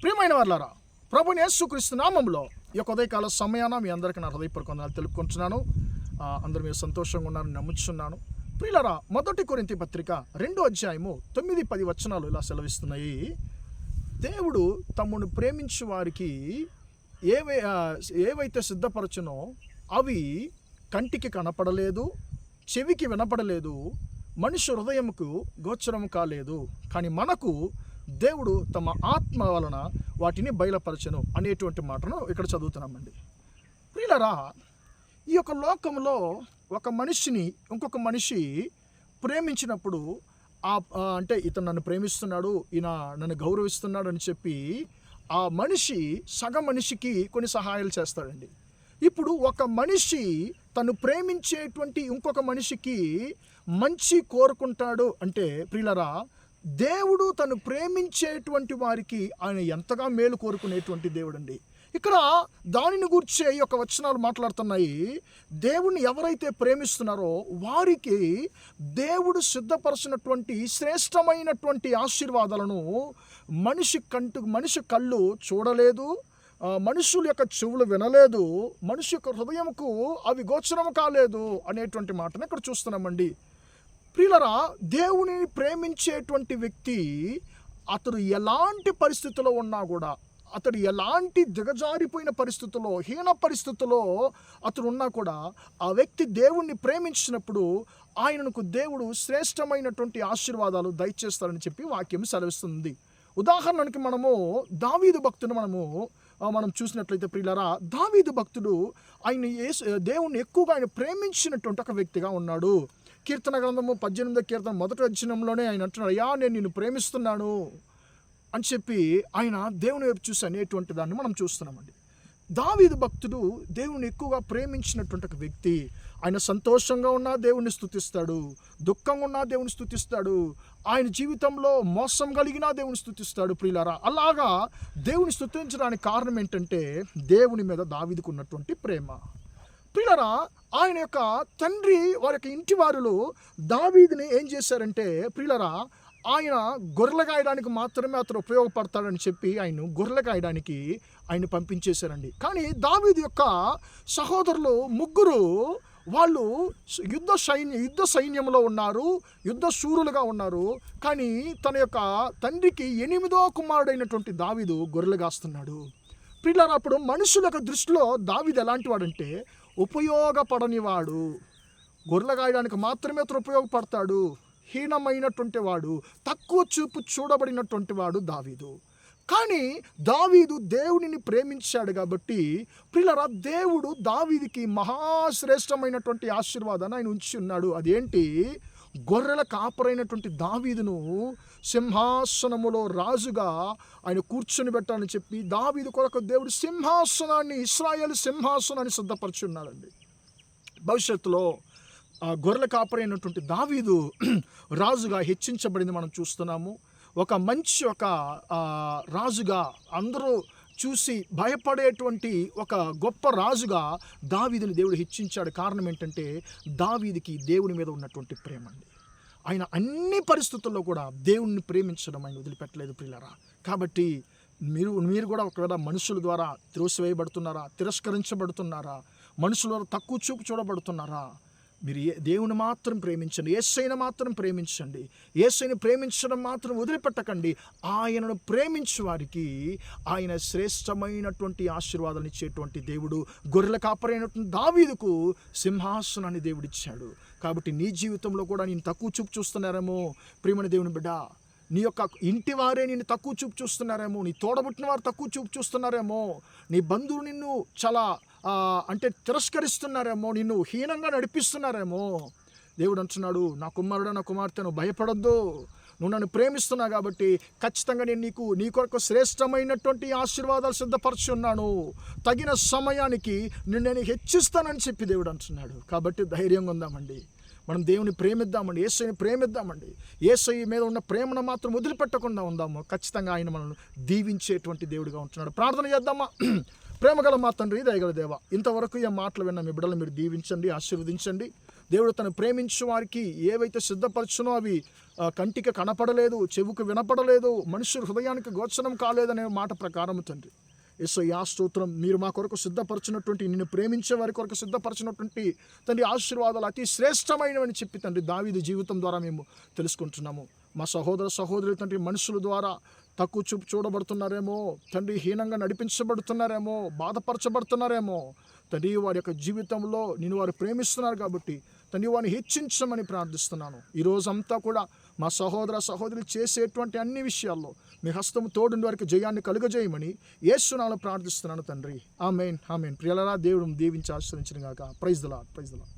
ప్రియమైన వారలారా, ప్రభువైన యేసుక్రీస్తు నామములో ఈ యొక్క ఉదయకాల సమయాన మీ అందరికీ నా హృదయపూర్వక వందనాలు తెలుపుకుంటున్నాను. అందరూ మీరు సంతోషంగా ఉన్నారని నమ్ముచున్నాను. ప్రియులారా, 1 కొరింథీ పత్రిక 2వ అధ్యాయము 9-10 వచనాలు ఇలా సెలవిస్తున్నాయి. దేవుడు తమ్మును ప్రేమించు వారికి ఏవైతే సిద్ధపరచునో అవి కంటికి కనపడలేదు, చెవికి వినపడలేదు, మనుష్య హృదయముకు గోచరము కాలేదు. కానీ మనకు దేవుడు తమ ఆత్మ వలన వాటిని బయలుపరచను అనేటువంటి మాటను ఇక్కడ చదువుతున్నామండి. ప్రియులారా, ఈ యొక్క లోకంలో ఒక మనిషిని ఇంకొక మనిషి ప్రేమించినప్పుడు అంటే ఇతను నన్ను ప్రేమిస్తున్నాడు, ఈయన నన్ను గౌరవిస్తున్నాడు అని చెప్పి ఆ మనిషి సగం మనిషికి కొన్ని సహాయాలు చేస్తాడండి. ఇప్పుడు ఒక మనిషి తను ప్రేమించేటువంటి ఇంకొక మనిషికి మంచి కోరుకుంటాడు అంటే ప్రియులారా, దేవుడు తను ప్రేమించేటువంటి వారికి ఆయన ఎంతగా మేలు కోరుకునేటువంటి దేవుడండి. ఇక్కడ దానిని గూర్చే ఈ యొక్క వచనాలు మాట్లాడుతున్నాయి. దేవుణ్ణి ఎవరైతే ప్రేమిస్తున్నారో వారికి దేవుడు సిద్ధపరచినటువంటి శ్రేష్టమైనటువంటి ఆశీర్వాదాలను మనిషి కళ్ళు చూడలేదు, మనుషుల యొక్క చెవులు వినలేదు, మనిషి యొక్క హృదయంకు అవి గోచరం కాలేదు అనేటువంటి మాటను ఇక్కడ చూస్తున్నామండి. ప్రియులారా, దేవునిని ప్రేమించేటువంటి వ్యక్తి అతడు ఎలాంటి పరిస్థితుల్లో ఉన్నా కూడా, అతడు ఎలాంటి దిగజారిపోయిన పరిస్థితుల్లో, హీన పరిస్థితుల్లో అతడు ఉన్నా కూడా ఆ వ్యక్తి దేవుణ్ణి ప్రేమించినప్పుడు ఆయనకు దేవుడు శ్రేష్టమైనటువంటి ఆశీర్వాదాలు దయచేస్తారని చెప్పి వాక్యం సెలవిస్తుంది. ఉదాహరణకి మనము దావీదు భక్తుడు మనం చూసినట్లయితే ప్రియులారా, దావీదు భక్తుడు దేవుణ్ణి ఎక్కువగా ఆయన ప్రేమించినటువంటి ఒక వ్యక్తిగా ఉన్నాడు. కీర్తన గ్రంథము 18వ కీర్తన 1వ వచనంలోనే ఆయన అంటున్నాడు, అయ్యా నేను నిన్ను ప్రేమిస్తున్నాను అని చెప్పి ఆయన దేవుని వైపు చూసి అనేటువంటి దాన్ని మనం చూస్తున్నామండి. దావీదు భక్తుడు దేవుని ఎక్కువగా ప్రేమించినటువంటి ఒక వ్యక్తి. ఆయన సంతోషంగా ఉన్నా దేవుణ్ణి స్తుతిస్తాడు, దుఃఖంగా ఉన్నా దేవుని స్తుతిస్తాడు, ఆయన జీవితంలో మోసం కలిగినా దేవుని స్తుతిస్తాడు. ప్రియులారా, అలాగా దేవుని స్తుతించడానికి కారణం ఏంటంటే దేవుని మీద దావీదుకు ఉన్నటువంటి ప్రేమ. ప్రియులారా, ఆయన యొక్క తండ్రి వారి యొక్క ఇంటి వారులు దావీదుని ఏం చేశారంటే ప్రియులారా, ఆయన గొర్రెలు కాయడానికి మాత్రమే అతను ఉపయోగపడతాడని చెప్పి ఆయన గొర్రెలు కాయడానికి ఆయన పంపించేశారండి. కానీ దావీదు యొక్క సహోదరులు ముగ్గురు వాళ్ళు యుద్ధ సైన్యంలో ఉన్నారు, యుద్ధ శూరులుగా ఉన్నారు. కానీ తన యొక్క తండ్రికి 8వ కుమారుడైనటువంటి దావీదు గొర్రెలు కాస్తున్నాడు. ప్రియులారా, అప్పుడు మనుషుల యొక్క దృష్టిలో దావీదు ఎలాంటి వాడంటే ఉపయోగపడని వాడు, గొర్రెలు కాయడానికి మాత్రమే అతను ఉపయోగపడతాడు, హీనమైనటువంటి వాడు, తక్కువ చూపు చూడబడినటువంటి వాడు దావీదు. కానీ దావీదు దేవునిని ప్రేమించాడు కాబట్టి ప్రియులారా, దేవుడు దావీదుకి మహాశ్రేష్టమైనటువంటి ఆశీర్వాదాన్ని ఆయన ఉంచి ఉన్నాడు. అదేంటి? గొర్రెల కాపరైనటువంటి దావీదును సింహాసనములో రాజుగా ఆయన కూర్చొని పెట్టాలని చెప్పి దావీదు కొరకు దేవుడు ఇశ్రాయేలు సింహాసనాన్ని సిద్ధపరిచి ఉన్నాడండి. భవిష్యత్తులో గొర్రెల కాపరైనటువంటి దావీదు రాజుగా హెచ్చించబడింది మనం చూస్తున్నాము. ఒక రాజుగా అందరూ చూసి భయపడేటువంటి ఒక గొప్ప రాజుగా దావీదుని దేవుడు హెచ్చించాడు. కారణం ఏంటంటే దావీదుకి దేవుని మీద ఉన్నటువంటి ప్రేమ అండి. ఆయన అన్ని పరిస్థితుల్లో కూడా దేవుణ్ణి ప్రేమించడం ఆయన వదిలిపెట్టలేదు ప్రియులారా. కాబట్టి మీరు కూడా ఒకవేళ మనుషుల ద్వారా త్రోసివేయబడుతున్నారా, తిరస్కరించబడుతున్నారా, మనుషుల ద్వారా తక్కువ చూపు చూడబడుతున్నారా, మీరు దేవుని మాత్రం ప్రేమించండి, యేసయ్యను మాత్రం ప్రేమించండి. యేసయ్యను ప్రేమించడం మాత్రం వదిలిపెట్టకండి. ఆయనను ప్రేమించే వారికి ఆయన శ్రేష్టమైనటువంటి ఆశీర్వాదాలు ఇచ్చేటువంటి దేవుడు. గొర్రెల కాపరైనటువంటి దావీదుకు సింహాసనాన్ని దేవుడిచ్చాడు. కాబట్టి నీ జీవితంలో కూడా నేను తక్కువ చూపు చూస్తున్నారేమో ప్రియమైన దేవుని బిడ్డ, నీ యొక్క ఇంటి వారే నిన్ను తక్కువ చూపు చూస్తున్నారేమో, నీ తోడబుట్టిన వారు తక్కువ చూపు చూస్తున్నారేమో, నీ బంధువులు నిన్ను చాలా తిరస్కరిస్తున్నారేమో, నిన్ను హీనంగా నడిపిస్తున్నారేమో. దేవుడు అంటున్నాడు, నా కుమారుడు నా కుమార్తె నువ్వు భయపడొద్దు, నువ్వు నన్ను ప్రేమిస్తున్నావు కాబట్టి ఖచ్చితంగా నేను నీ కొరకు శ్రేష్టమైనటువంటి ఆశీర్వాదాలు సిద్ధపరిచి ఉన్నాను, తగిన సమయానికి నేను హెచ్చిస్తానని చెప్పి దేవుడు అంటున్నాడు. కాబట్టి ధైర్యంగా ఉందామండి, మనం దేవుని ప్రేమిద్దామండి, యేసయ్యని ప్రేమిద్దామండి. యేసయ్య మీద ఉన్న ప్రేమను మాత్రం వదిలిపెట్టకుండా ఉందాము. ఖచ్చితంగా ఆయన మనల్ని దీవించేటువంటి దేవుడిగా ఉంటున్నాడు. ప్రార్థన చేద్దామా? ప్రేమగల మా తండ్రి, దయగల దేవ, ఇంతవరకు ఈ మాటలు విన్న మీ బిడ్డలు మీరు దీవించండి, ఆశీర్వదించండి. దేవుడు తను ప్రేమించు వారికి ఏవైతే సిద్ధపరచునో అవి కంటికి కనపడలేదు, చెవుకు వినపడలేదు, మనుషుల హృదయానికి గోచరం కాలేదనే మాట ప్రకారం తండ్రి యేసయ్యా స్తోత్రం. మీరు మా కొరకు సిద్ధపరచినటువంటి, నిన్ను ప్రేమించే వారి కొరకు సిద్ధపరచినటువంటి తండ్రి ఆశీర్వాదాలు అతి శ్రేష్టమైనవని చెప్పి తండ్రి దావీదు జీవితం ద్వారా మేము తెలుసుకుంటున్నాము. మా సహోదర సహోదరులు తండ్రి మనుషుల ద్వారా తక్కువ చూపు చూడబడుతున్నారేమో, తండ్రి హీనంగా నడిపించబడుతున్నారేమో, బాధపరచబడుతున్నారేమో తండ్రి, వారి యొక్క జీవితంలో నేను వారు ప్రేమిస్తున్నారు కాబట్టి తండ్రి వారిని హెచ్చించమని ప్రార్థిస్తున్నాను. ఈ రోజంతా కూడా మా సహోదర సహోదరులు చేసేటువంటి అన్ని విషయాల్లో మీ హస్తము తోడుండి వారికి జయాన్ని కలుగజేయమని యేసు నామములో ప్రార్థిస్తున్నాను తండ్రి. ఆమేన్ ఆమేన్. ప్రియలారా, దేవుడు దీవించి ఆశీర్వదించును గాక. Praise the lord.